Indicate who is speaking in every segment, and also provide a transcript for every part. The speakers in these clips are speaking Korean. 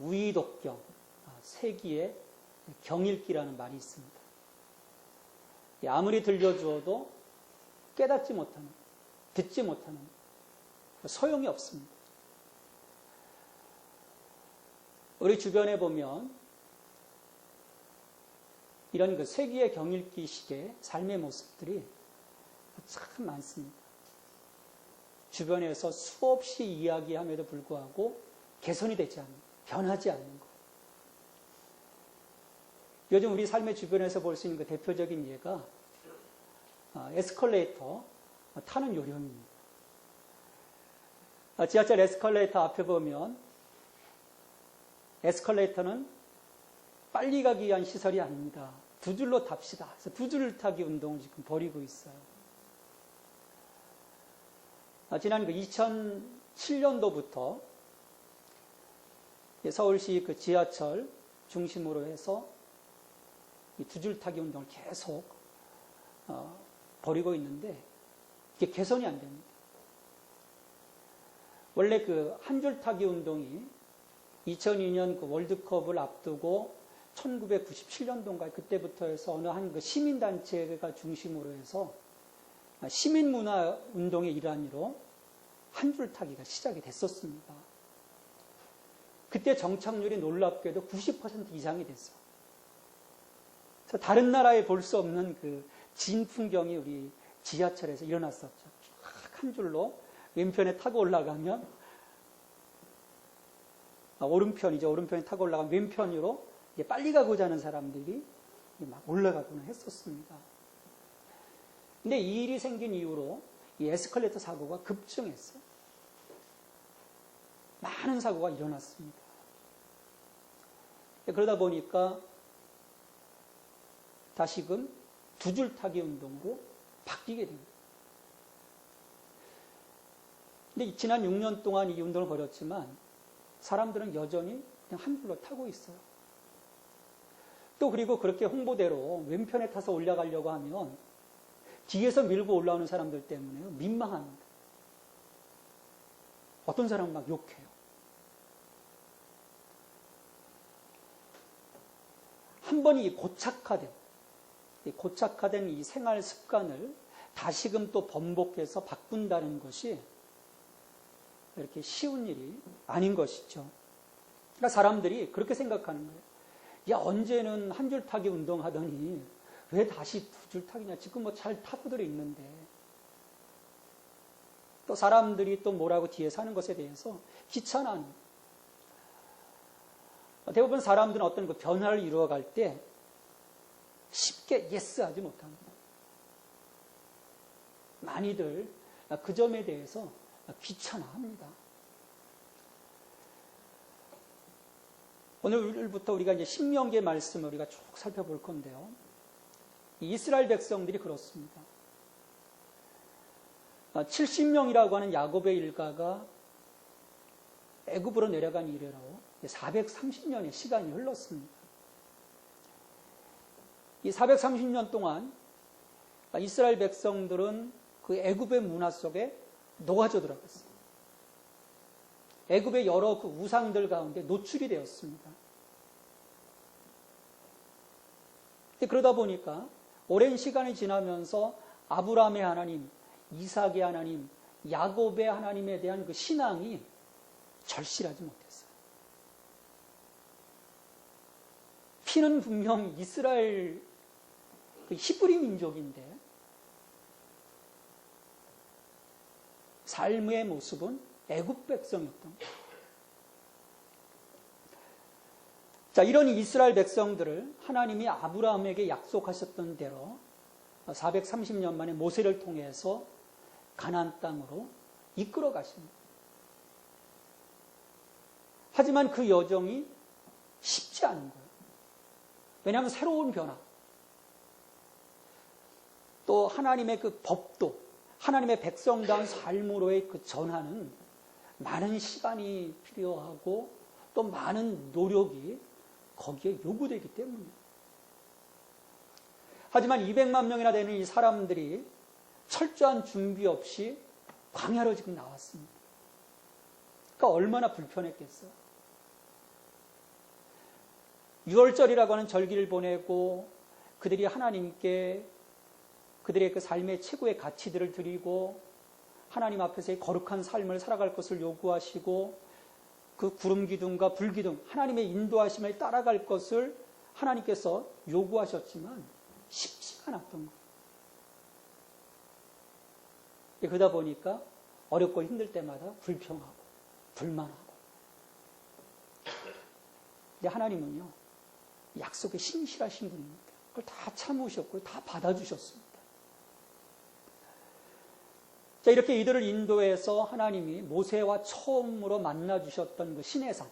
Speaker 1: 우이독경, 세기의 경읽기라는 말이 있습니다. 아무리 들려주어도 깨닫지 못하는, 듣지 못하는 소용이 없습니다. 우리 주변에 보면 이런 그 세기의 경읽기식의 삶의 모습들이 참 많습니다. 주변에서 수없이 이야기함에도 불구하고 개선이 되지 않는, 변하지 않는 것. 요즘 우리 삶의 주변에서 볼 수 있는 그 대표적인 예가 에스컬레이터 타는 요령입니다. 지하철 에스컬레이터 앞에 보면 에스컬레이터는 빨리 가기 위한 시설이 아닙니다. 두 줄로 탑시다. 그래서 두 줄 타기 운동을 지금 벌이고 있어요. 지난 2007년도부터 서울시 그 지하철 중심으로 해서 두 줄 타기 운동을 계속 벌이고 있는데 이게 개선이 안 됩니다. 원래 그 한 줄 타기 운동이 2002년 그 월드컵을 앞두고 1997년도인가 그때부터 해서 어느 한 그 시민단체가 중심으로 해서 시민문화 운동의 일환으로 한 줄 타기가 시작이 됐었습니다. 그때 정착률이 놀랍게도 90% 이상이 됐어요. 그래서 다른 나라에 볼 수 없는 그 진풍경이 우리 지하철에서 일어났었죠. 쫙 한 줄로 왼편에 타고 올라가면 오른편이죠. 오른편에 타고 올라가면 왼편으로 빨리 가고자 하는 사람들이 막 올라가곤 했었습니다. 근데 이 일이 생긴 이후로 이 에스컬레이터 사고가 급증했어요. 많은 사고가 일어났습니다. 그러다 보니까 다시금 두 줄 타기 운동으로 바뀌게 됩니다. 근데 지난 6년 동안 이 운동을 벌였지만 사람들은 여전히 그냥 한 줄로 타고 있어요. 또 그리고 그렇게 홍보대로 왼편에 타서 올라가려고 하면 뒤에서 밀고 올라오는 사람들 때문에 민망합니다. 어떤 사람은 막 욕해요. 한 번이 고착화된 이 생활 습관을 다시금 또 번복해서 바꾼다는 것이 이렇게 쉬운 일이 아닌 것이죠. 그러니까 사람들이 그렇게 생각하는 거예요. 야, 언제는 한 줄 타기 운동하더니 왜 다시 두 줄 타기냐. 지금 뭐 잘 타고들 있는데. 또 사람들이 또 뭐라고 뒤에 사는 것에 대해서 귀찮아합니다. 대부분 사람들은 어떤 그 변화를 이루어갈 때 쉽게 예스 하지 못합니다. 많이들 그 점에 대해서 귀찮아합니다. 오늘부터 우리가 이제 신명기의 말씀을 우리가 쭉 살펴볼 건데요. 이스라엘 백성들이 그렇습니다. 70명이라고 하는 야곱의 일가가 애굽으로 내려간 이래로 430년의 시간이 흘렀습니다. 이 430년 동안 이스라엘 백성들은 그 애굽의 문화 속에 녹아져 들어갔어요. 애굽의 여러 그 우상들 가운데 노출이 되었습니다. 그러다 보니까 오랜 시간이 지나면서 아브라함의 하나님, 이삭의 하나님, 야곱의 하나님에 대한 그 신앙이 절실하지 못했어요. 피는 분명 이스라엘 그 히브리 민족인데 삶의 모습은 애굽 백성이었던 거예요. 자, 이런 이스라엘 백성들을 하나님이 아브라함에게 약속하셨던 대로 430년 만에 모세를 통해서 가나안 땅으로 이끌어 가십니다. 하지만 그 여정이 쉽지 않은 거예요. 왜냐하면 새로운 변화, 또 하나님의 그 법도, 하나님의 백성다운 삶으로의 그 전환은 많은 시간이 필요하고 또 많은 노력이 거기에 요구되기 때문이에요. 하지만 200만 명이나 되는 이 사람들이 철저한 준비 없이 광야로 지금 나왔습니다. 그러니까 얼마나 불편했겠어요. 유월절이라고 하는 절기를 보내고 그들이 하나님께 그들의 그 삶의 최고의 가치들을 드리고 하나님 앞에서의 거룩한 삶을 살아갈 것을 요구하시고 그 구름 기둥과 불 기둥, 하나님의 인도하심을 따라갈 것을 하나님께서 요구하셨지만 쉽지가 않았던 거예요. 그러다 보니까 어렵고 힘들 때마다 불평하고 불만하고. 근데 하나님은요, 약속에 신실하신 분입니다. 그걸 다 참으셨고 다 받아주셨습니다. 자, 이렇게 이들을 인도해서 하나님이 모세와 처음으로 만나주셨던 그 시내산,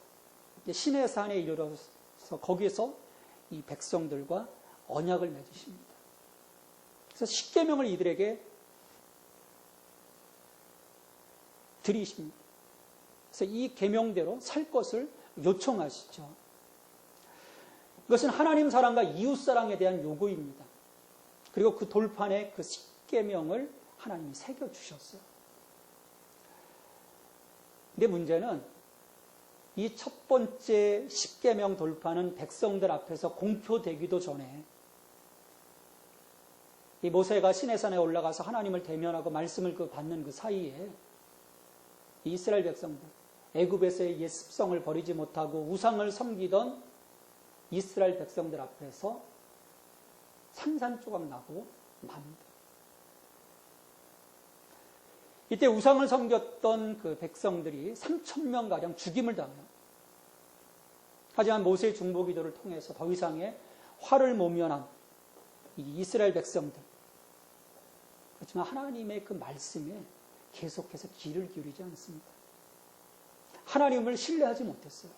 Speaker 1: 시내산에 이르러서 거기에서 이 백성들과 언약을 맺으십니다. 그래서 십계명을 이들에게 드리십니다. 그래서 이 계명대로 살 것을 요청하시죠. 이것은 하나님 사랑과 이웃 사랑에 대한 요구입니다. 그리고 그 돌판에 그 십계명을 하나님이 새겨주셨어요. 근데 문제는 이 첫 번째 십계명 돌파는 백성들 앞에서 공표되기도 전에 이 모세가 시내산에 올라가서 하나님을 대면하고 말씀을 받는 그 사이에 이 이스라엘 백성들, 애굽에서의 옛 습성을 버리지 못하고 우상을 섬기던 이스라엘 백성들 앞에서 산산조각 나고 맙니다. 이때 우상을 섬겼던 그 백성들이 3,000명가량 죽임을 당해요. 하지만 모세의 중보기도를 통해서 더 이상의 화를 모면한 이 이스라엘 백성들. 그렇지만 하나님의 그 말씀에 계속해서 귀를 기울이지 않습니다. 하나님을 신뢰하지 못했어요.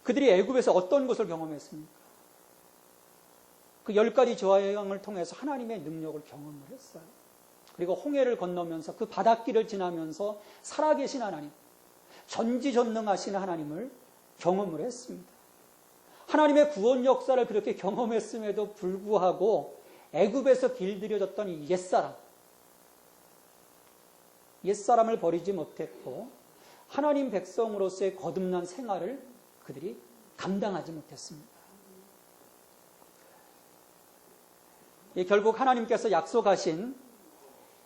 Speaker 1: 그들이 애굽에서 어떤 것을 경험했습니까? 그 10가지 조항을 통해서 하나님의 능력을 경험을 했어요. 그리고 홍해를 건너면서 그 바닷길을 지나면서 살아계신 하나님, 전지전능하신 하나님을 경험을 했습니다. 하나님의 구원 역사를 그렇게 경험했음에도 불구하고 애굽에서 길들여졌던 이 옛사람을 버리지 못했고 하나님 백성으로서의 거듭난 생활을 그들이 감당하지 못했습니다. 결국 하나님께서 약속하신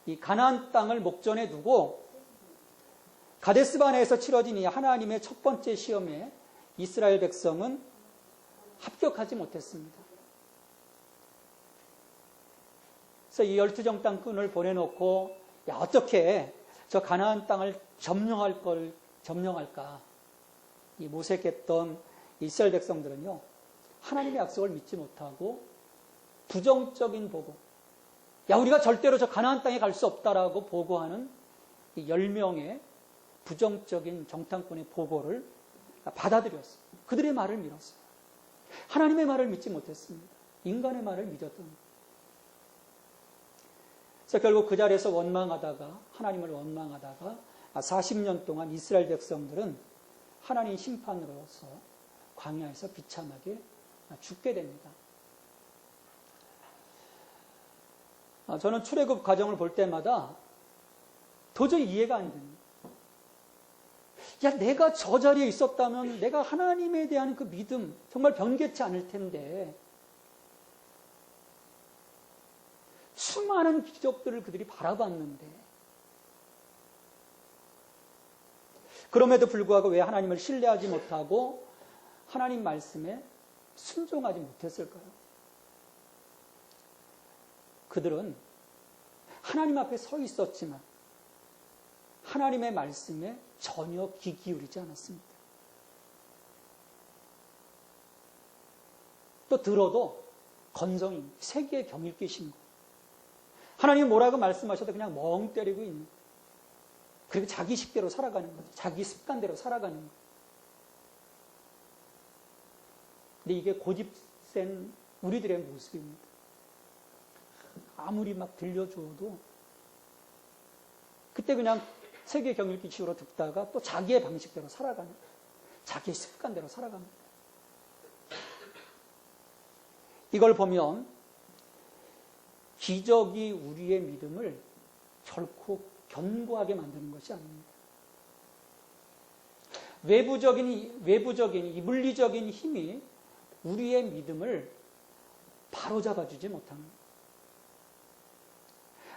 Speaker 1: 이 가나안 땅을 목전에 두고 가데스바네에서 치러진 이 하나님의 첫 번째 시험에 이스라엘 백성은 합격하지 못했습니다. 그래서 이 12정 땅꾼을 보내놓고 어떻게 저 가나안 땅을 점령할까? 이 모색했던 이스라엘 백성들은요, 하나님의 약속을 믿지 못하고 부정적인 보고, 우리가 절대로 저 가나안 땅에 갈 수 없다라고 보고하는 이 10명의 부정적인 정탐꾼의 보고를 받아들였어요. 그들의 말을 믿었어요. 하나님의 말을 믿지 못했습니다. 인간의 말을 믿었던 거예요. 그래서 결국 그 자리에서 하나님을 원망하다가 40년 동안 이스라엘 백성들은 하나님 심판으로서 광야에서 비참하게 죽게 됩니다. 저는 출애굽 과정을 볼 때마다 도저히 이해가 안 됩니다. 내가 저 자리에 있었다면 내가 하나님에 대한 그 믿음 정말 변개치 않을 텐데 수많은 기적들을 그들이 바라봤는데 그럼에도 불구하고 왜 하나님을 신뢰하지 못하고 하나님 말씀에 순종하지 못했을까요? 그들은 하나님 앞에 서 있었지만 하나님의 말씀에 전혀 귀 기울이지 않았습니다. 또 들어도 건성입니다. 세계의 경읽기 신고. 하나님이 뭐라고 말씀하셔도 그냥 멍 때리고 있는 거예요. 그리고 자기 식대로 살아가는 거죠. 자기 습관대로 살아가는 거예요. 근데 이게 고집센 우리들의 모습입니다. 아무리 막 들려줘도 그때 그냥 세계 경읽기 식으로 듣다가 또 자기의 방식대로 살아가는 거예요. 자기의 습관대로 살아갑니다. 이걸 보면 기적이 우리의 믿음을 결코 견고하게 만드는 것이 아닙니다. 외부적인 이 물리적인 힘이 우리의 믿음을 바로잡아주지 못합니다.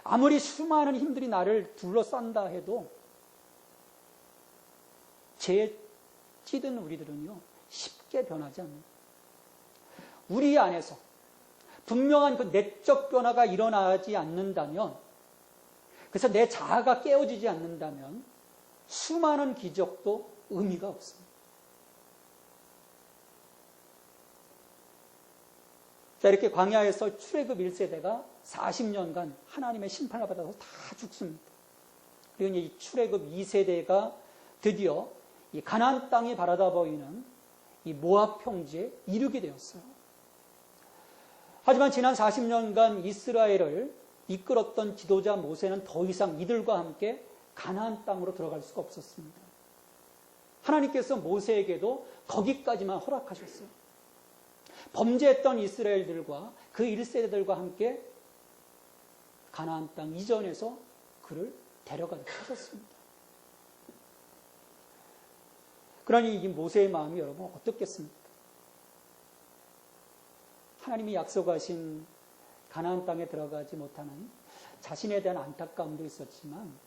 Speaker 1: 아무리 수많은 힘들이 나를 둘러싼다 해도 죄에 찌든 우리들은요, 쉽게 변하지 않는다. 우리 안에서 분명한 그 내적 변화가 일어나지 않는다면, 그래서 내 자아가 깨어지지 않는다면 수많은 기적도 의미가 없습니다. 자, 이렇게 광야에서 출애굽 1세대가 40년간 하나님의 심판을 받아서 다 죽습니다. 그리고 이 출애굽 2세대가 드디어 이 가나안 땅이 바라다 보이는 이 모압 평지에 이르게 되었어요. 하지만 지난 40년간 이스라엘을 이끌었던 지도자 모세는 더 이상 이들과 함께 가나안 땅으로 들어갈 수가 없었습니다. 하나님께서 모세에게도 거기까지만 허락하셨어요. 범죄했던 이스라엘들과 그 1세대들과 함께 가나안 땅 이전에서 그를 데려가도록 하셨습니다. 그러니 이 모세의 마음이 여러분 어떻겠습니까? 하나님이 약속하신 가나안 땅에 들어가지 못하는 자신에 대한 안타까움도 있었지만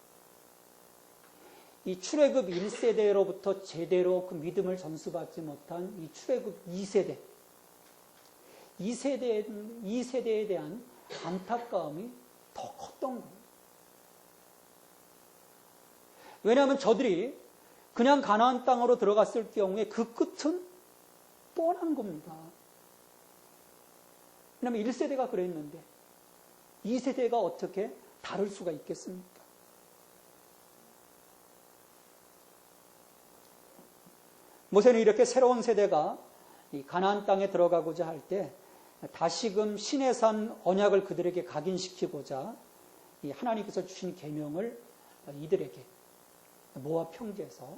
Speaker 1: 이 출애굽 1세대로부터 제대로 그 믿음을 전수받지 못한 이 출애굽 2세대, 이 세대에 대한 안타까움이 더 컸던 거예요. 왜냐하면 저들이 그냥 가나안 땅으로 들어갔을 경우에 그 끝은 뻔한 겁니다. 왜냐하면 1세대가 그랬는데 2세대가 어떻게 다를 수가 있겠습니까? 모세는 이렇게 새로운 세대가 이 가나안 땅에 들어가고자 할 때 다시금 시내산 언약을 그들에게 각인시키고자 이 하나님께서 주신 계명을 이들에게 모압 평지에서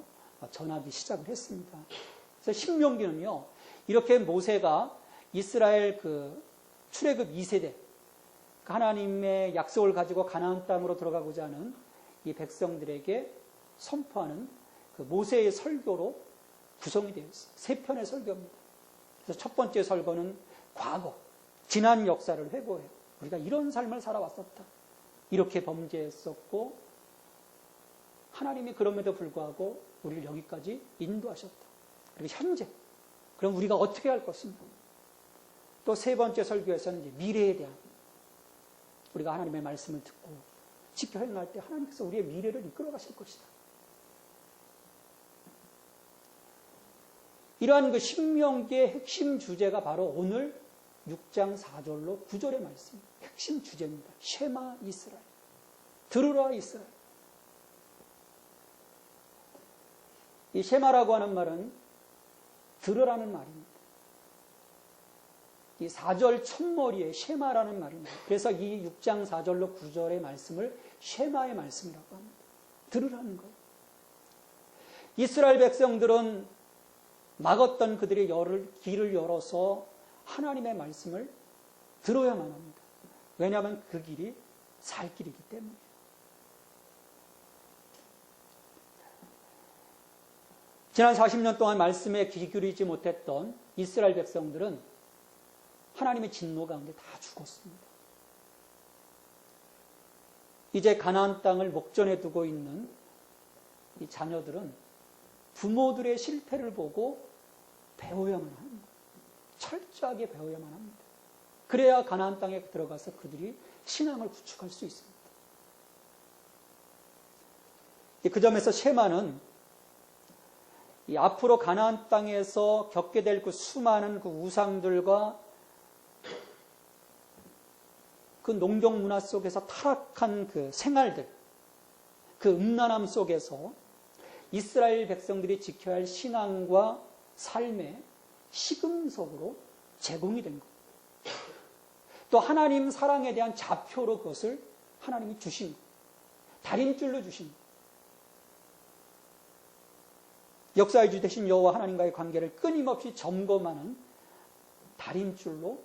Speaker 1: 전하기 시작을 했습니다. 그래서 신명기는요, 이렇게 모세가 이스라엘 그 출애굽 2세대, 하나님의 약속을 가지고 가나안 땅으로 들어가고자 하는 이 백성들에게 선포하는 그 모세의 설교로 구성이 되어 있어요. 3편의 설교입니다. 그래서 첫 번째 설교는 과거, 지난 역사를 회고해요. 우리가 이런 삶을 살아왔었다. 이렇게 범죄했었고 하나님이 그럼에도 불구하고 우리를 여기까지 인도하셨다. 그리고 현재, 그럼 우리가 어떻게 할 것인가. 또 세 번째 설교에서는 이제 미래에 대한, 우리가 하나님의 말씀을 듣고 지켜 행할 때 하나님께서 우리의 미래를 이끌어 가실 것이다. 이러한 그 신명기의 핵심 주제가 바로 오늘 6장 4절로 9절의 말씀, 핵심 주제입니다. 쉐마 이스라엘. 들으라 이스라엘. 이 쉐마라고 하는 말은 들으라는 말입니다. 이 4절 첫머리에 쉐마라는 말입니다. 그래서 이 6장 4절로 9절의 말씀을 쉐마의 말씀이라고 합니다. 들으라는 거예요. 이스라엘 백성들은 막았던 그들의 길을 열어서 하나님의 말씀을 들어야만 합니다. 왜냐하면 그 길이 살 길이기 때문에. 지난 40년 동안 말씀에 귀 기울이지 못했던 이스라엘 백성들은 하나님의 진노 가운데 다 죽었습니다. 이제 가나안 땅을 목전에 두고 있는 이 자녀들은 부모들의 실패를 보고 배워야만 합니다. 철저하게 배워야만 합니다. 그래야 가나안 땅에 들어가서 그들이 신앙을 구축할 수 있습니다. 그 점에서 쉐마는 이 앞으로 가나안 땅에서 겪게 될 그 수많은 그 우상들과 그 농경 문화 속에서 타락한 그 생활들, 그 음란함 속에서 이스라엘 백성들이 지켜야 할 신앙과 삶의 시금석으로 제공이 된 겁니다. 또 하나님 사랑에 대한 좌표로 그것을 하나님이 주신 겁니다. 달인줄로 주신 겁니다. 역사의 주 되신 여호와 하나님과의 관계를 끊임없이 점검하는 달인줄로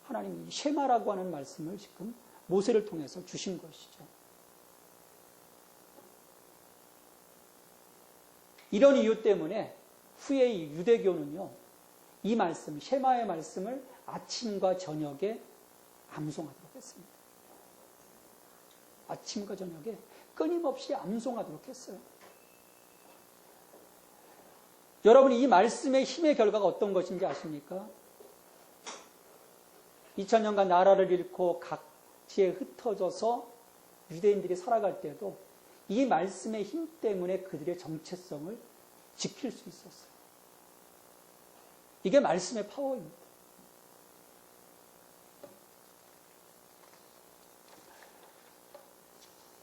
Speaker 1: 하나님이 쉐마라고 하는 말씀을 지금 모세를 통해서 주신 것이죠. 이런 이유 때문에 후에 이 유대교는요, 이 말씀, 쉐마의 말씀을 아침과 저녁에 암송하도록 했습니다. 아침과 저녁에 끊임없이 암송하도록 했어요. 여러분이 이 말씀의 힘의 결과가 어떤 것인지 아십니까? 2000년간 나라를 잃고 각지에 흩어져서 유대인들이 살아갈 때도 이 말씀의 힘 때문에 그들의 정체성을 지킬 수 있었어요. 이게 말씀의 파워입니다.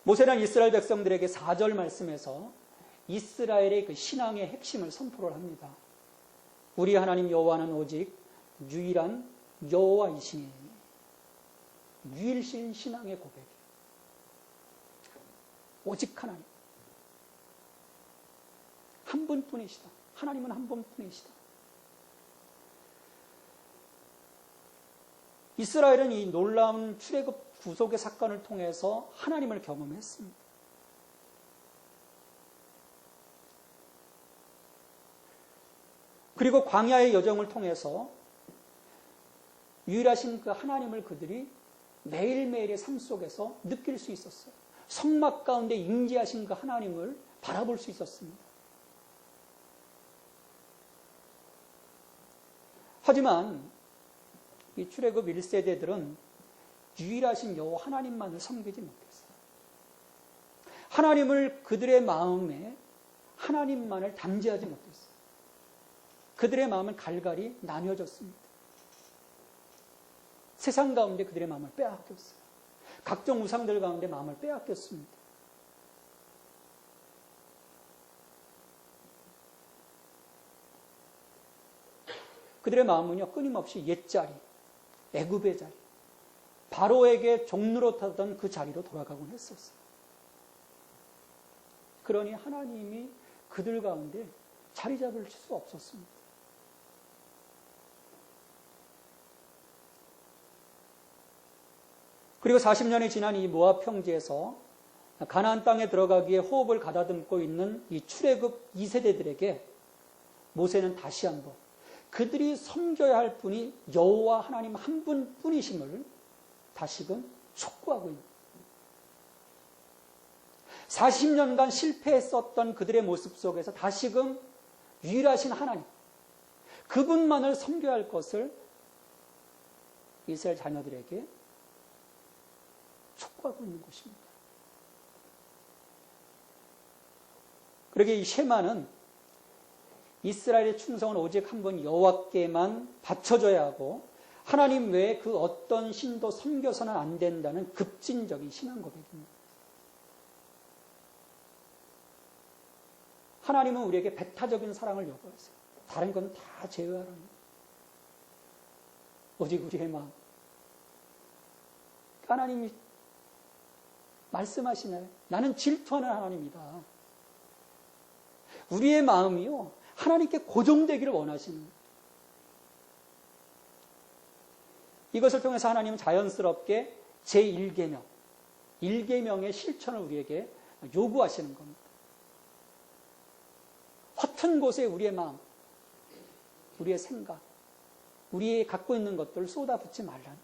Speaker 1: 모세는 이스라엘 백성들에게 4절 말씀에서 이스라엘의 그 신앙의 핵심을 선포를 합니다. 우리 하나님 여호와는 오직 유일한 여호와이시니. 유일신 신앙의 고백이에요. 오직 하나님. 한 분뿐이시다. 하나님은 한 분뿐이시다. 이스라엘은 이 놀라운 출애굽 구속의 사건을 통해서 하나님을 경험했습니다. 그리고 광야의 여정을 통해서 유일하신 그 하나님을 그들이 매일매일의 삶 속에서 느낄 수 있었어요. 성막 가운데 임재하신 그 하나님을 바라볼 수 있었습니다. 하지만 이 출애굽 1세대들은 유일하신 여호와 하나님만을 섬기지 못했어요. 하나님을 그들의 마음에 하나님만을 담재하지 못했어요. 그들의 마음은 갈갈이 나뉘어졌습니다. 세상 가운데 그들의 마음을 빼앗겼어요. 각종 우상들 가운데 마음을 빼앗겼습니다. 그들의 마음은요, 끊임없이 옛자리, 애굽의 자리, 바로에게 종노릇하던 그 자리로 돌아가곤 했었어요. 그러니 하나님이 그들 가운데 자리 잡을 수 없었습니다. 그리고 40년이 지난 이 모압 평지에서 가나안 땅에 들어가기에 호흡을 가다듬고 있는 이 출애굽 2세대들에게 모세는 다시 한번 그들이 섬겨야 할 분이 여호와 하나님 한 분뿐이심을 다시금 촉구하고 있습니다. 40년간 실패했었던 그들의 모습 속에서 다시금 유일하신 하나님, 그분만을 섬겨야 할 것을 이스라엘 자녀들에게 촉구하고 있는 것입니다. 그러기에 이 쉐마는 이스라엘의 충성은 오직 한 분 여호와께만 바쳐져야 하고 하나님 외에 그 어떤 신도 섬겨서는 안 된다는 급진적인 신앙 고백입니다. 하나님은 우리에게 배타적인 사랑을 요구하세요. 다른 건 다 제외하라는 거예요. 오직 우리의 마음. 하나님이 말씀하시나요? 나는 질투하는 하나님이다. 우리의 마음이요, 하나님께 고정되기를 원하시는 거예요. 이것을 통해서 하나님은 자연스럽게 제1계명, 1계명의 실천을 우리에게 요구하시는 겁니다. 허튼 곳에 우리의 마음, 우리의 생각, 우리의 갖고 있는 것들을 쏟아붓지 말라는.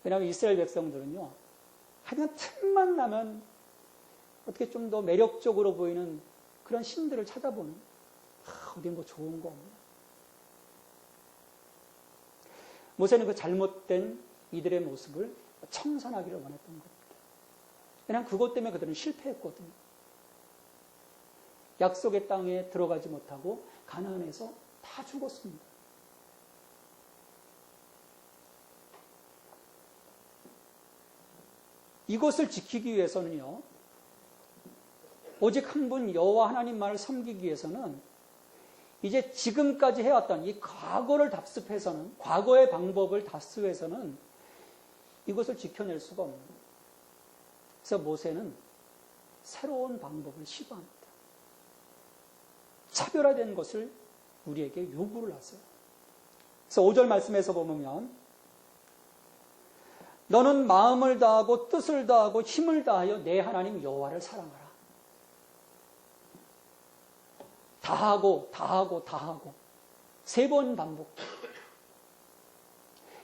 Speaker 1: 왜냐하면 이스라엘 백성들은요, 하여간 틈만 나면 어떻게 좀 더 매력적으로 보이는 그런 신들을 찾아보는, 어디 뭐 좋은 거 없나. 모세는 그 잘못된 이들의 모습을 청산하기를 원했던 겁니다. 왜냐하면 그것 때문에 그들은 실패했거든요. 약속의 땅에 들어가지 못하고 가나안에서 다 죽었습니다. 이것을 지키기 위해서는요, 오직 한 분 여호와 하나님만을 섬기기 위해서는 이제 지금까지 해왔던 이 과거를 답습해서는, 과거의 방법을 답습해서는 이것을 지켜낼 수가 없는 거예요. 그래서 모세는 새로운 방법을 시도합니다. 차별화된 것을 우리에게 요구를 하세요. 그래서 5절 말씀에서 보면 너는 마음을 다하고 뜻을 다하고 힘을 다하여 내 하나님 여호와를 사랑하라. 다하고 3번 반복.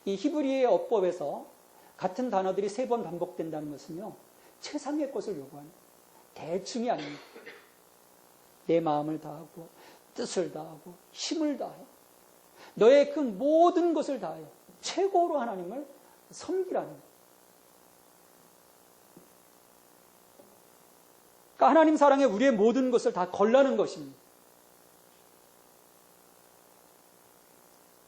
Speaker 1: 이 히브리의 어법에서 같은 단어들이 3번 반복된다는 것은요, 최상의 것을 요구하는, 대충이 아닙니다. 내 마음을 다하고 뜻을 다하고 힘을 다하여 너의 그 모든 것을 다하여 최고로 하나님을 섬기라는 거예요. 그러니까 하나님 사랑에 우리의 모든 것을 다 걸라는 것입니다.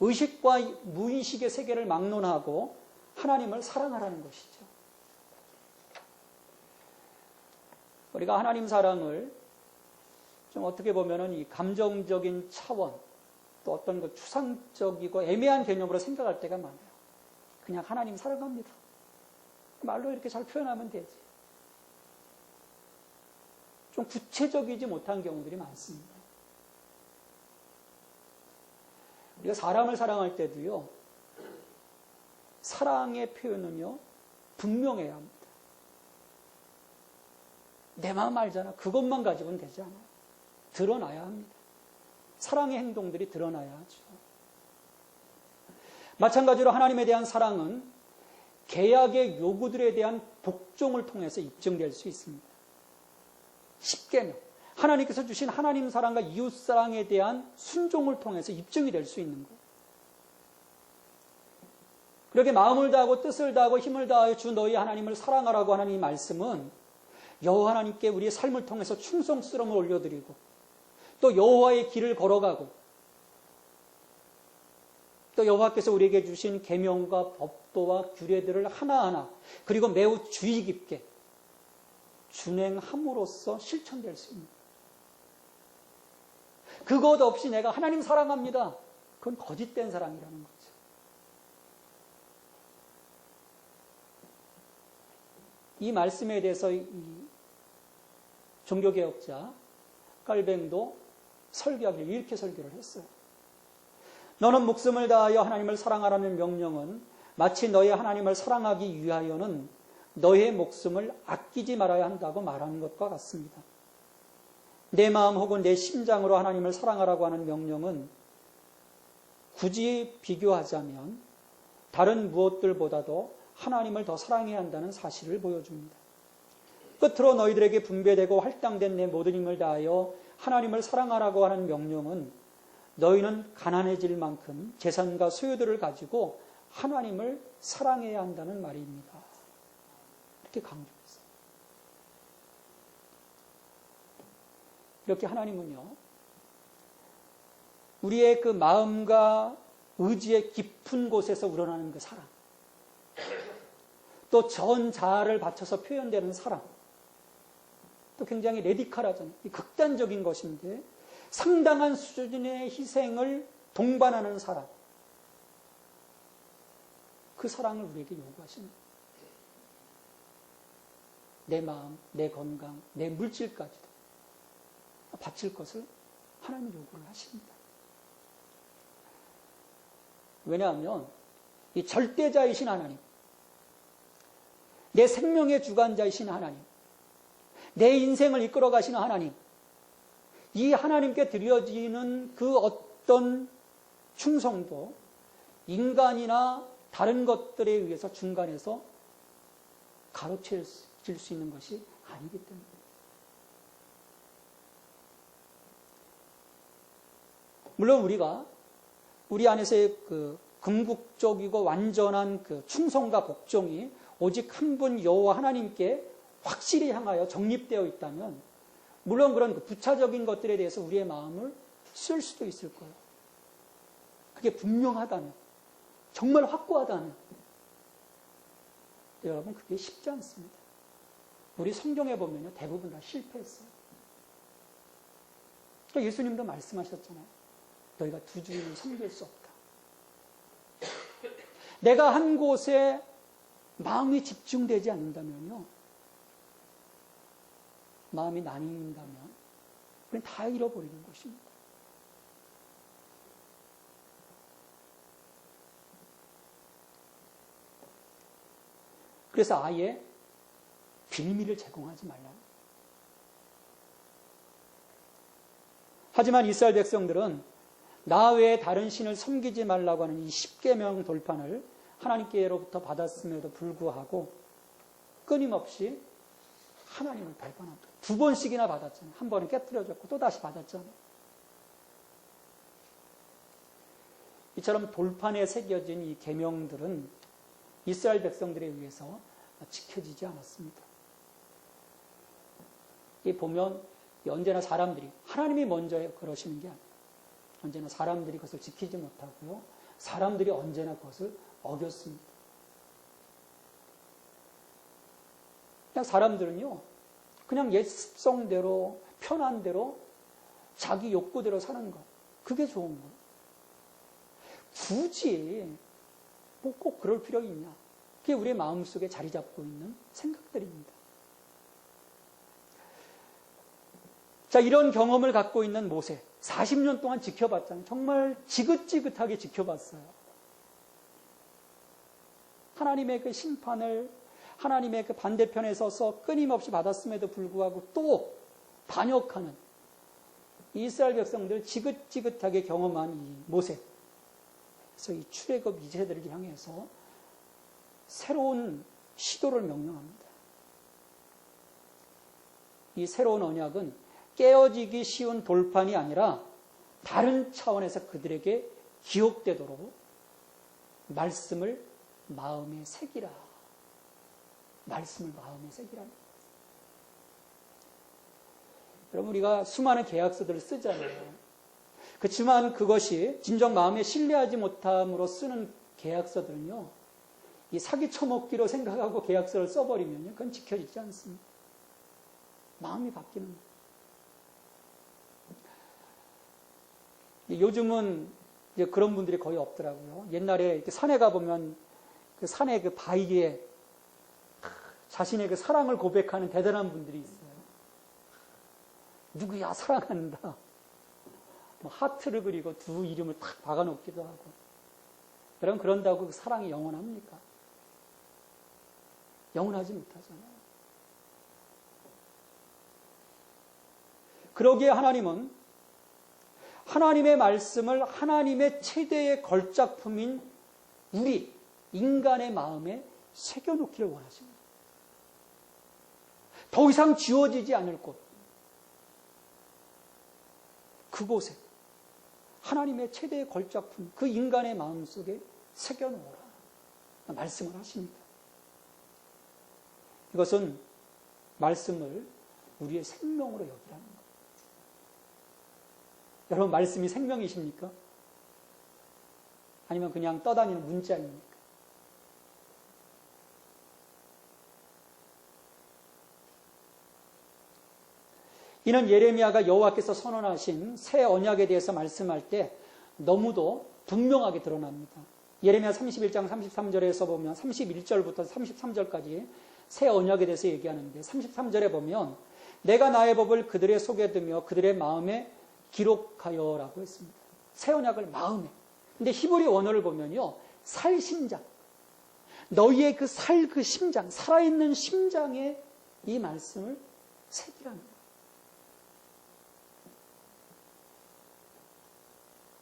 Speaker 1: 의식과 무의식의 세계를 막론하고 하나님을 사랑하라는 것이죠. 우리가 하나님 사랑을 좀 어떻게 보면은 이 감정적인 차원, 또 어떤 그 추상적이고 애매한 개념으로 생각할 때가 많아요. 그냥 하나님 사랑합니다. 말로 이렇게 잘 표현하면 되지. 좀 구체적이지 못한 경우들이 많습니다. 우리가 사람을 사랑할 때도요, 사랑의 표현은요, 분명해야 합니다. 내 마음 알잖아. 그것만 가지고는 되지 않아요. 드러나야 합니다. 사랑의 행동들이 드러나야 하죠. 마찬가지로 하나님에 대한 사랑은 계약의 요구들에 대한 복종을 통해서 입증될 수 있습니다. 10계명, 하나님께서 주신 하나님 사랑과 이웃 사랑에 대한 순종을 통해서 입증이 될 수 있는 거예요. 그렇게 마음을 다하고 뜻을 다하고 힘을 다하여 주 너희 하나님을 사랑하라고 하는 이 말씀은 여호와 하나님께 우리의 삶을 통해서 충성스러움을 올려드리고 또 여호와의 길을 걸어가고 또 여호와께서 우리에게 주신 계명과 법도와 규례들을 하나하나 그리고 매우 주의 깊게 준행함으로써 실천될 수 있는 거예요. 그것 없이 내가 하나님 사랑합니다. 그건 거짓된 사랑이라는 거죠. 이 말씀에 대해서 이 종교개혁자 깔뱅도 설교하기를 이렇게 설교를 했어요. 너는 목숨을 다하여 하나님을 사랑하라는 명령은 마치 너의 하나님을 사랑하기 위하여는 너의 목숨을 아끼지 말아야 한다고 말하는 것과 같습니다. 내 마음 혹은 내 심장으로 하나님을 사랑하라고 하는 명령은 굳이 비교하자면 다른 무엇들보다도 하나님을 더 사랑해야 한다는 사실을 보여줍니다. 끝으로 너희들에게 분배되고 할당된 내 모든 힘을 다하여 하나님을 사랑하라고 하는 명령은 너희는 가난해질 만큼 재산과 소유들을 가지고 하나님을 사랑해야 한다는 말입니다. 이렇게 강조했어요. 이렇게 하나님은요, 우리의 그 마음과 의지의 깊은 곳에서 우러나는 그 사랑, 또 전 자아를 바쳐서 표현되는 사랑, 또 굉장히 레디컬하잖아요. 극단적인 것인데 상당한 수준의 희생을 동반하는 사랑, 그 사랑을 우리에게 요구하십니다. 내 마음, 내 건강, 내 물질까지도 바칠 것을 하나님이 요구를 하십니다. 왜냐하면 이 절대자이신 하나님, 내 생명의 주관자이신 하나님, 내 인생을 이끌어 가시는 하나님, 이 하나님께 드려지는 그 어떤 충성도 인간이나 다른 것들에 의해서 중간에서 가로챌 수 있는 것이 아니기 때문에. 물론 우리가 우리 안에서의 그 궁극적이고 완전한 그 충성과 복종이 오직 한 분 여호와 하나님께 확실히 향하여 정립되어 있다면 물론 그런 그 부차적인 것들에 대해서 우리의 마음을 쓸 수도 있을 거예요. 그게 분명하다면, 정말 확고하다면. 여러분, 그게 쉽지 않습니다. 우리 성경에 보면 대부분 다 실패했어요. 그러니까 예수님도 말씀하셨잖아요. 너희가 두 주인을 섬길 수 없다. 내가 한 곳에 마음이 집중되지 않는다면요, 마음이 나뉜다면 우리는 다 잃어버리는 것입니다. 그래서 아예 빌미를 제공하지 말라. 하지만 이스라엘 백성들은 나 외에 다른 신을 섬기지 말라고 하는 이 10계명 돌판을 하나님께로부터 받았음에도 불구하고 끊임없이 하나님을 배반한다. 2번씩이나 받았잖아요. 한 번은 깨뜨려졌고 또 다시 받았잖아요. 이처럼 돌판에 새겨진 이 계명들은 이스라엘 백성들에 의해서 지켜지지 않았습니다. 이 보면 언제나 사람들이 하나님이 먼저 그러시는 게 아니에요. 언제나 사람들이 그것을 지키지 못하고요. 사람들이 언제나 그것을 어겼습니다. 그냥 사람들은요. 그냥 옛 습성대로 편한 대로 자기 욕구대로 사는 것. 그게 좋은 거예요. 굳이 뭐 꼭 그럴 필요 있냐. 그게 우리의 마음속에 자리 잡고 있는 생각들입니다. 자, 이런 경험을 갖고 있는 모세. 40년 동안 지켜봤잖아요. 정말 지긋지긋하게 지켜봤어요. 하나님의 그 심판을 하나님의 그 반대편에 서서 끊임없이 받았음에도 불구하고 또 반역하는 이스라엘 백성들 지긋지긋하게 경험한 이 모세. 그래서 이 출애굽 이세들을 향해서 새로운 시도를 명령합니다. 이 새로운 언약은 깨어지기 쉬운 돌판이 아니라 다른 차원에서 그들에게 기억되도록 말씀을 마음에 새기라. 말씀을 마음에 새기라는 거예요. 여러분, 우리가 수많은 계약서들을 쓰잖아요. 그렇지만 그것이 진정 마음에 신뢰하지 못함으로 쓰는 계약서들은요, 이 사기 쳐먹기로 생각하고 계약서를 써버리면 그건 지켜지지 않습니다. 마음이 바뀌는 거예요. 요즘은 이제 그런 분들이 거의 없더라고요. 옛날에 이렇게 산에 가보면 그 산의 그 바위에 자신의 그 사랑을 고백하는 대단한 분들이 있어요. 누구야, 사랑한다. 뭐 하트를 그리고 두 이름을 탁 박아놓기도 하고. 여러분, 그런다고 그 사랑이 영원합니까? 영원하지 못하잖아요. 그러기에 하나님은 하나님의 말씀을 하나님의 최대의 걸작품인 우리 인간의 마음에 새겨놓기를 원하십니다. 더 이상 지워지지 않을 곳, 그곳에 하나님의 최대의 걸작품, 그 인간의 마음속에 새겨놓으라 말씀을 하십니다. 이것은 말씀을 우리의 생명으로 여기라는 거예요. 여러분, 말씀이 생명이십니까? 아니면 그냥 떠다니는 문자입니까? 이는 예레미야가 여호와께서 선언하신 새 언약에 대해서 말씀할 때 너무도 분명하게 드러납니다. 예레미야 31장 33절에서 보면 31절부터 33절까지 새 언약에 대해서 얘기하는데 33절에 보면 내가 나의 법을 그들의 속에 두며 그들의 마음에 기록하여라고 했습니다. 새 언약을 마음에. 근데 히브리 원어를 보면요, 살심장. 너희의 그 그 심장, 살아있는 심장에 이 말씀을 새기라는 거예요.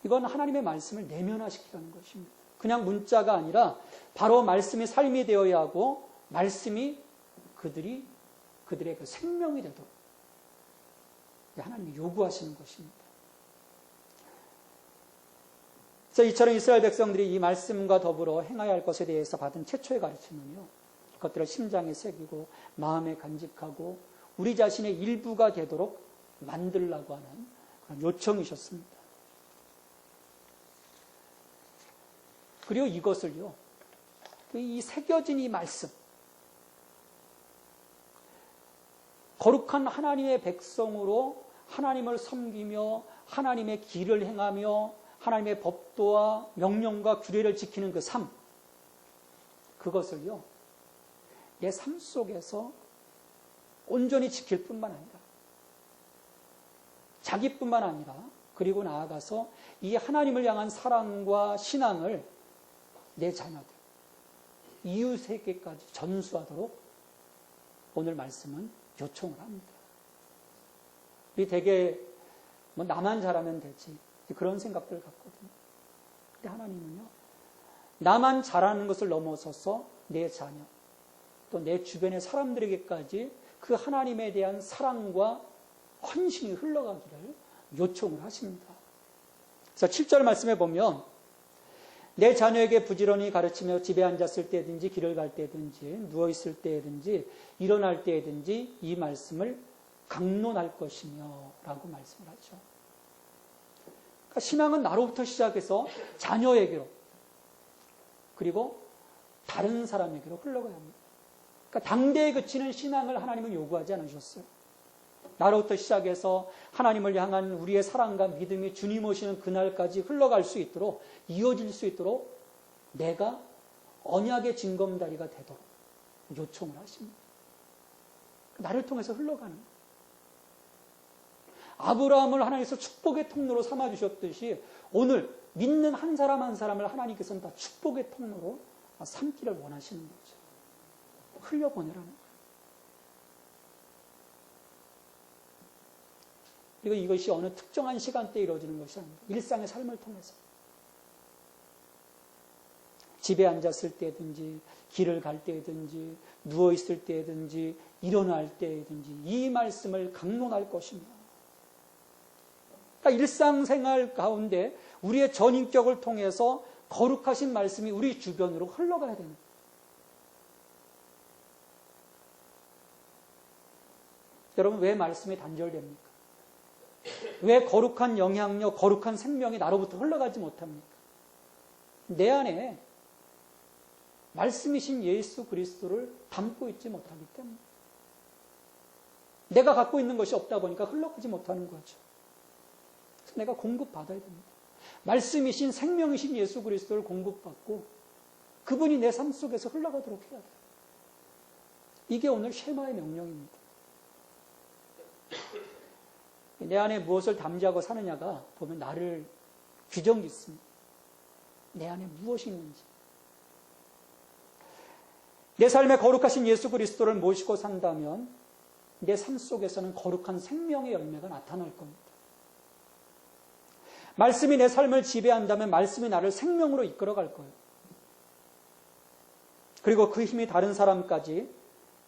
Speaker 1: 이건 하나님의 말씀을 내면화시키라는 것입니다. 그냥 문자가 아니라 바로 말씀이 삶이 되어야 하고 말씀이 그들의 그 생명이 되도록 하나님이 요구하시는 것입니다. 자, 이처럼 이스라엘 백성들이 이 말씀과 더불어 행해야 할 것에 대해서 받은 최초의 가르침은요, 그것들을 심장에 새기고 마음에 간직하고 우리 자신의 일부가 되도록 만들라고 하는 그런 요청이셨습니다. 그리고 이것을요, 이 새겨진 이 말씀, 거룩한 하나님의 백성으로 하나님을 섬기며 하나님의 길을 행하며 하나님의 법도와 명령과 규례를 지키는 그 삶, 그것을요, 내 삶 속에서 온전히 지킬 뿐만 아니라 자기뿐만 아니라 그리고 나아가서 이 하나님을 향한 사랑과 신앙을 내 자녀들, 이웃에게까지 전수하도록 오늘 말씀은 요청을 합니다. 우리 되게 뭐 나만 잘하면 되지 그런 생각들 갖거든요. 근데 하나님은요, 나만 잘하는 것을 넘어서서 내 자녀 또 내 주변의 사람들에게까지 그 하나님에 대한 사랑과 헌신이 흘러가기를 요청을 하십니다. 그래서 7절 말씀에 보면 내 자녀에게 부지런히 가르치며 집에 앉았을 때든지 길을 갈 때든지 누워있을 때든지 일어날 때든지 이 말씀을 강론할 것이며 라고 말씀을 하죠. 그러니까 신앙은 나로부터 시작해서 자녀에게로 그리고 다른 사람에게로 흘러가야 합니다. 그러니까 당대에 그치는 신앙을 하나님은 요구하지 않으셨어요. 나로부터 시작해서 하나님을 향한 우리의 사랑과 믿음이 주님 오시는 그날까지 흘러갈 수 있도록 이어질 수 있도록 내가 언약의 징검다리가 되도록 요청을 하십니다. 나를 통해서 흘러가는 거예요. 아브라함을 하나님께서 축복의 통로로 삼아주셨듯이 오늘 믿는 한 사람 한 사람을 하나님께서는 다 축복의 통로로 삼기를 원하시는 거죠. 흘려보내라는 거예요. 그리고 이것이 어느 특정한 시간대에 이루어지는 것이 아닙니다. 일상의 삶을 통해서. 집에 앉았을 때든지 길을 갈 때든지 누워있을 때든지 일어날 때든지 이 말씀을 강론할 것입니다. 그러니까 일상생활 가운데 우리의 전인격을 통해서 거룩하신 말씀이 우리 주변으로 흘러가야 되는 거예요. 여러분, 왜 말씀이 단절됩니까? 왜 거룩한 영향력, 거룩한 생명이 나로부터 흘러가지 못합니까? 내 안에 말씀이신 예수 그리스도를 담고 있지 못하기 때문에 내가 갖고 있는 것이 없다 보니까 흘러가지 못하는 거죠. 그래서 내가 공급받아야 됩니다. 말씀이신 생명이신 예수 그리스도를 공급받고 그분이 내 삶 속에서 흘러가도록 해야 돼요. 이게 오늘 쉐마의 명령입니다. 내 안에 무엇을 담지하고 사느냐가 보면 나를 규정 짓습니다. 내 안에 무엇이 있는지. 내 삶에 거룩하신 예수 그리스도를 모시고 산다면 내 삶 속에서는 거룩한 생명의 열매가 나타날 겁니다. 말씀이 내 삶을 지배한다면 말씀이 나를 생명으로 이끌어갈 거예요. 그리고 그 힘이 다른 사람까지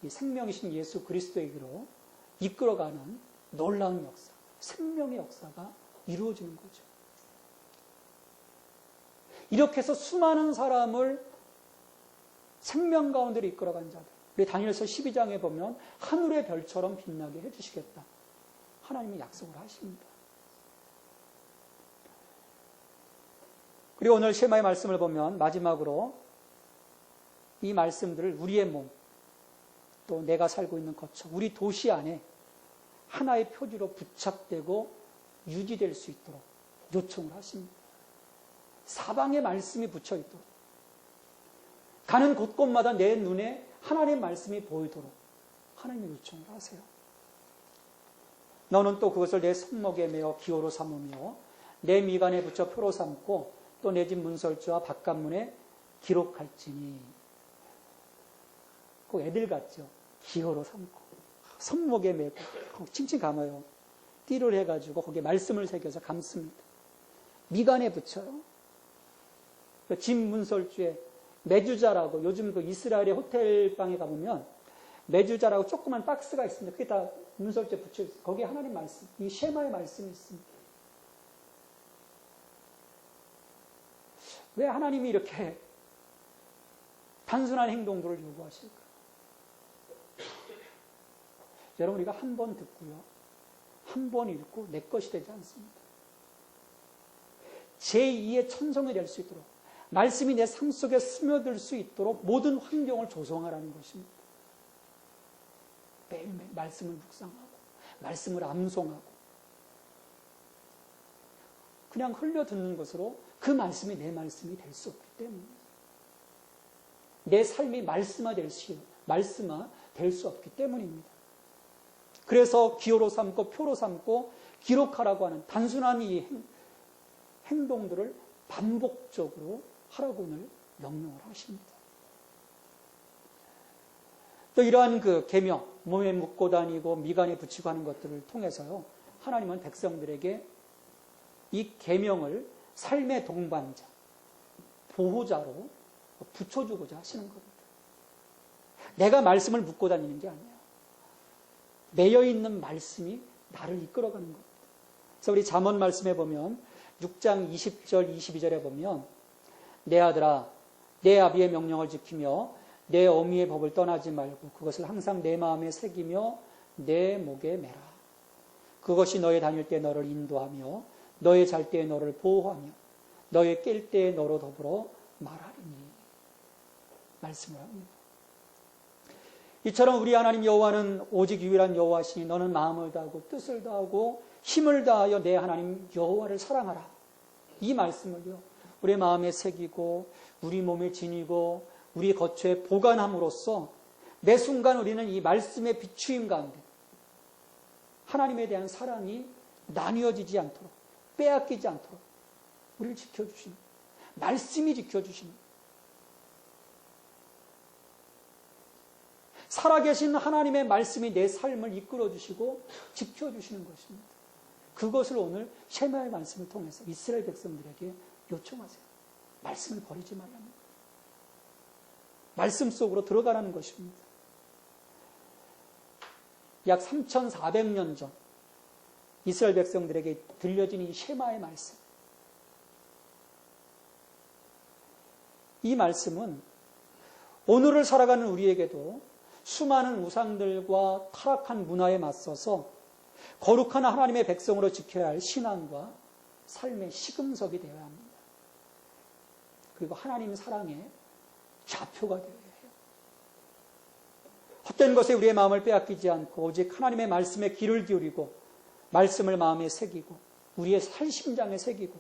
Speaker 1: 이 생명이신 예수 그리스도에게로 이끌어가는 놀라운 역사, 생명의 역사가 이루어지는 거죠. 이렇게 해서 수많은 사람을 생명 가운데로 이끌어간 자들. 우리 다니엘서 12장에 보면 하늘의 별처럼 빛나게 해주시겠다. 하나님이 약속을 하십니다. 그리고 오늘 쉐마의 말씀을 보면 마지막으로 이 말씀들을 우리의 몸, 또 내가 살고 있는 거처, 우리 도시 안에 하나의 표지로 부착되고 유지될 수 있도록 요청을 하십니다. 사방에 말씀이 붙여 있도록, 가는 곳곳마다 내 눈에 하나님의 말씀이 보이도록 하나님의 요청을 하세요. 너는 또 그것을 내 손목에 매어 기호로 삼으며 내 미간에 붙여 표로 삼고 또 내 집 문설주와 바깥문에 기록할지니. 꼭 애들 같죠? 기호로 삼고 손목에 매고 칭칭 감아요. 띠를 해가지고 거기에 말씀을 새겨서 감습니다. 미간에 붙여요. 집 문설주에 메주자라고, 요즘 그 이스라엘의 호텔방에 가보면 메주자라고 조그만 박스가 있습니다. 그게 다 문설주에 붙여 있어요. 거기에 하나님 말씀, 이 쉐마의 말씀이 있습니다. 왜 하나님이 이렇게 단순한 행동들을 요구하실까? 여러분, 우리가 한 번 듣고요, 한 번 읽고 내 것이 되지 않습니다. 제2의 천성이 될 수 있도록, 말씀이 내 삶 속에 스며들 수 있도록 모든 환경을 조성하라는 것입니다. 매일매일 말씀을 묵상하고 말씀을 암송하고 그냥 흘려 듣는 것으로 그 말씀이 내 말씀이 될 수 없기 때문입니다. 내 삶이 말씀화될 수 없기 때문입니다. 그래서 기호로 삼고 표로 삼고 기록하라고 하는 단순한 이 행동들을 반복적으로 하라고 오늘 명령을 하십니다. 또 이러한 그 계명, 몸에 묻고 다니고 미간에 붙이고 하는 것들을 통해서요, 하나님은 백성들에게 이 계명을 삶의 동반자, 보호자로 붙여주고자 하시는 겁니다. 내가 말씀을 묻고 다니는 게 아니에요. 매여있는 말씀이 나를 이끌어가는 겁니다. 그래서 우리 잠언 말씀에 보면 6장 20절, 22절에 보면 내 아들아, 내 아비의 명령을 지키며 내 어미의 법을 떠나지 말고 그것을 항상 내 마음에 새기며 내 목에 매라. 그것이 너의 다닐 때 너를 인도하며 너의 잘 때에 너를 보호하며 너의 깰 때에 너로 더불어 말하리니. 말씀을 합니다. 이처럼 우리 하나님 여호와는 오직 유일한 여호와시니 너는 마음을 다하고 뜻을 다하고 힘을 다하여 내 하나님 여호와를 사랑하라. 이 말씀을요, 우리 마음에 새기고 우리 몸에 지니고 우리 거처에 보관함으로써 매 순간 우리는 이 말씀의 비추임 가운데 하나님에 대한 사랑이 나뉘어지지 않도록, 빼앗기지 않도록 우리를 지켜주시는, 말씀이 지켜주시는, 살아계신 하나님의 말씀이 내 삶을 이끌어주시고 지켜주시는 것입니다. 그것을 오늘 쉐마의 말씀을 통해서 이스라엘 백성들에게 요청하세요. 말씀을 버리지 말라는 거예요. 말씀 속으로 들어가라는 것입니다. 약 3,400년 전 이스라엘 백성들에게 들려진 이 쉐마의 말씀. 이 말씀은 오늘을 살아가는 우리에게도 수많은 우상들과 타락한 문화에 맞서서 거룩한 하나님의 백성으로 지켜야 할 신앙과 삶의 시금석이 되어야 합니다. 그리고 하나님 사랑의 좌표가 되어야 해요. 헛된 것에 우리의 마음을 빼앗기지 않고 오직 하나님의 말씀에 귀를 기울이고 말씀을 마음에 새기고 우리의 살심장에 새기고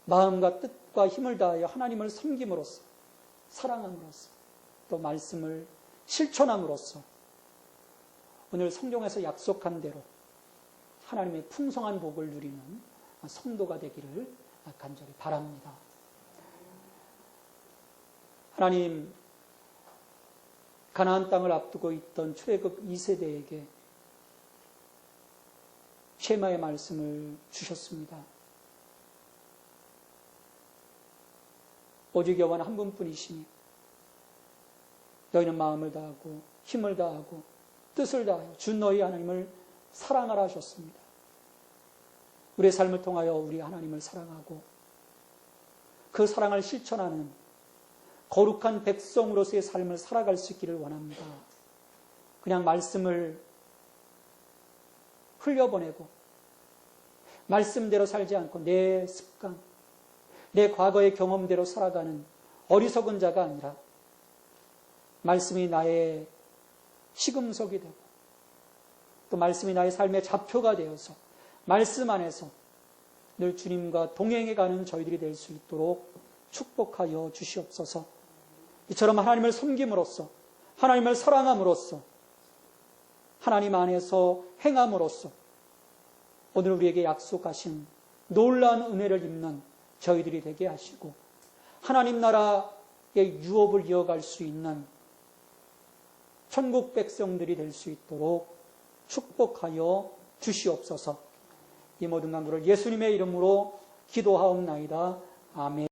Speaker 1: 마음과 뜻과 힘을 다하여 하나님을 섬김으로써 사랑함으로써 또 말씀을 실천함으로써 오늘 성경에서 약속한 대로 하나님의 풍성한 복을 누리는 성도가 되기를 간절히 바랍니다. 하나님, 가나안 땅을 앞두고 있던 출애굽 2세대에게 쉐마의 말씀을 주셨습니다. 오직 여호와는 한 분뿐이시니 너희는 마음을 다하고 힘을 다하고 뜻을 다하여 주 너희 하나님을 사랑하라 하셨습니다. 우리의 삶을 통하여 우리 하나님을 사랑하고 그 사랑을 실천하는 거룩한 백성으로서의 삶을 살아갈 수 있기를 원합니다. 그냥 말씀을 흘려보내고 말씀대로 살지 않고 내 습관, 내 과거의 경험대로 살아가는 어리석은 자가 아니라 말씀이 나의 시금석이 되고 또 말씀이 나의 삶의 좌표가 되어서 말씀 안에서 늘 주님과 동행해가는 저희들이 될 수 있도록 축복하여 주시옵소서. 이처럼 하나님을 섬김으로써 하나님을 사랑함으로써 하나님 안에서 행함으로써 오늘 우리에게 약속하신 놀라운 은혜를 입는 저희들이 되게 하시고 하나님 나라의 유업을 이어갈 수 있는 천국 백성들이 될 수 있도록 축복하여 주시옵소서. 이 모든 간구를 예수님의 이름으로 기도하옵나이다. 아멘.